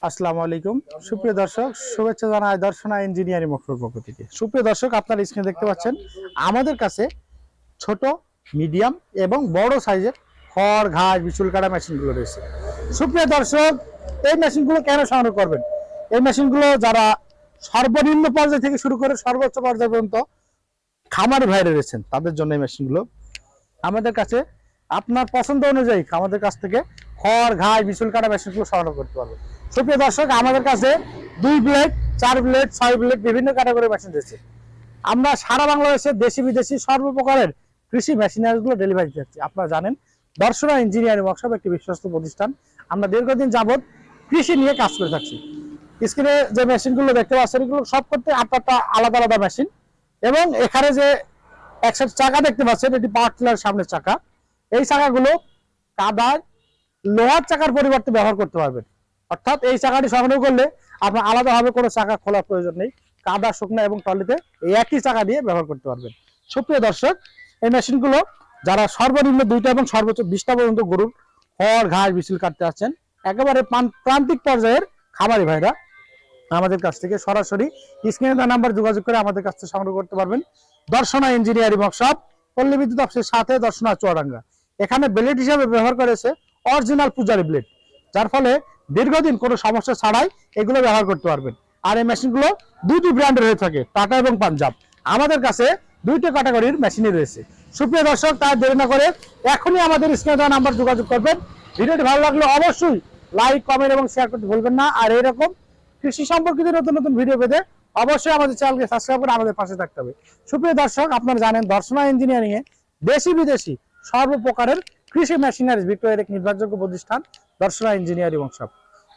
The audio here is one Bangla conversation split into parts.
আসসালামু আলাইকুম সুপ্রিয় দর্শক, শুভেচ্ছা জানাই দর্শনা ইঞ্জিনিয়ারিং মফরুর পক্ষ থেকে। সুপ্রিয় দর্শক, আপনারা স্ক্রিনে দেখতে পাচ্ছেন আমাদের কাছে ছোট, মিডিয়াম এবং বড় সাইজের খড় ঘাস বিচুল কাটা মেশিনগুলো রয়েছে। সুপ্রিয় দর্শক, এই মেশিনগুলো কেন সংগ্রহ করবেন? এই মেশিনগুলো যারা সর্বনিম্ন পর্যায় থেকে শুরু করে সর্বোচ্চ পর্যায় পর্যন্ত খামারি ভাইরা রয়েছেন তাদের জন্য এই মেশিনগুলো আমাদের কাছে আপনার পছন্দ অনুযায়ী আমাদের কাছ থেকে খড় ঘাস বিচুল কাটা মেশিনগুলো সংগ্রহ করতে পারবে। সুপ্রিয় দর্শক, আমাদের কাছে 2 ব্লেড 4 ব্লেড 6 ব্লেড বিভিন্ন ক্যাটাগরি মেশিন রয়েছে। আমরা সারা বাংলাদেশে দেশি বিদেশি সর্বপ্রকারের কৃষি মেশিনারিগুলো ডেলিভারি দিচ্ছি। আপনারা জানেন দর্শনা ইঞ্জিনিয়ারিং ওয়ার্কশপ একটি বিশ্বস্ত প্রতিষ্ঠান। আমরা দীর্ঘদিন যাবৎ কৃষি নিয়ে কাজ করে থাকছি। স্ক্রিনে যে মেশিনগুলো দেখতে পাচ্ছেন এগুলো সব করতে আপনারটা আলাদা আলাদা মেশিন, এবং এখানে যে একসাথে চাকা দেখতে পাচ্ছেন এটি পাওয়ার টিলার সামনের চাকা। এই চাকাগুলো কাদায় লোহার চাকার পরিবর্তে ব্যবহার করতে পারবেন। অর্থাৎ এই চাকাটি সংগ্রহ করলে আপনার আলাদাভাবে কোনো চাকা খোলার প্রয়োজন নেই। কাদা শুকনা এবং টলিতে এই একই চাকা দিয়ে ব্যবহার করতে পারবেন। সুপ্রিয় দর্শক, এই মেশিনগুলো যারা সর্বনিম্ন 2টা এবং সর্বোচ্চ 20টা পর্যন্ত গরুর খড় ঘাস বিচুল কাটতে আছেন, একেবারে প্রান্তিক পর্যায়ের খামারি ভাইরা আমাদের কাছ থেকে সরাসরি স্ক্রিনে দেওয়া নাম্বার যোগাযোগ করে আমাদের কাছ থেকে সংগ্রহ করতে পারবেন। দর্শনা ইঞ্জিনিয়ারিং ওয়ার্কশপ, পল্লী বিদ্যুৎ অফিসের সাথে দর্শনা চুয়াডাঙ্গা। এখানে ব্লেড হিসাবে ব্যবহার করেছে অরিজিনাল পূজারি ব্লেড, যার ফলে দীর্ঘদিন কোনো সমস্যা ছাড়াই এগুলো ব্যবহার করতে পারবেন। আর এই মেশিনগুলো দুটি ব্র্যান্ডের হয়ে থাকে, টাটা এবং পাঞ্জাব। আমাদের কাছে 2টা ক্যাটাগরির মেশিনই রয়েছে। সুপ্রিয় দর্শক, তার দেরি না করে এখনই আমাদের স্ক্রিনে দেওয়া নাম্বার যোগাযোগ করবেন। ভিডিওটি ভালো লাগলে অবশ্যই লাইক কমেন্ট এবং শেয়ার করতে ভুলবেন না। আর এরকম কৃষি সম্পর্কিত নতুন নতুন ভিডিও পেতে অবশ্যই আমাদের চ্যানেলকে সাবস্ক্রাইব করে আমাদের পাশে থাকতে হবে। সুপ্রিয় দর্শক, আপনারা জানেন দর্শনা ইঞ্জিনিয়ারিং এ দেশি বিদেশি সর্বপ্রকারের কৃষি মেশিনারিজ বিক্রয়ের এক নির্ভরযোগ্য প্রতিষ্ঠান দর্শনা ইঞ্জিনিয়ারিং ওয়ার্কশপ।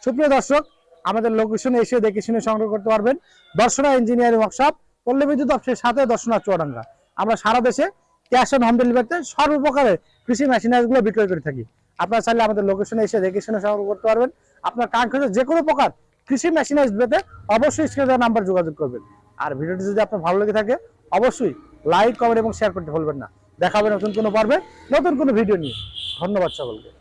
সুপ্রিয় দর্শক, আমাদের লোকেশনে এসে দেখে শুনে সংগ্রহ করতে পারবেন। দর্শনা ইঞ্জিনিয়ারিং ওয়ার্কশপ, পল্লী বিদ্যুৎ অফিসের সাথে দর্শনা চুয়াডাঙ্গা। আমরা সারা দেশে ক্যাশ অন হোম ডেলিভারিতে সর্বপ্রকারের কৃষি মেশিনারিজগুলো বিক্রয় করে থাকি। আপনারা চাইলে আমাদের লোকেশনে এসে দেখে শুনে সংগ্রহ করতে পারবেন। আপনার কাঙ্ক্ষিত যে কোনো প্রকার কৃষি মেশিনারিজ পেতে অবশ্যই স্ক্রিনে দেওয়া নাম্বার যোগাযোগ করবেন। আর ভিডিওটি যদি আপনার ভালো লেগে থাকে অবশ্যই লাইক কমেন্ট এবং শেয়ার করতে ভুলবেন না। দেখা হবে নতুন কোনো পর্বে নতুন কোনো ভিডিও নিয়ে। ধন্যবাদ সকলকে।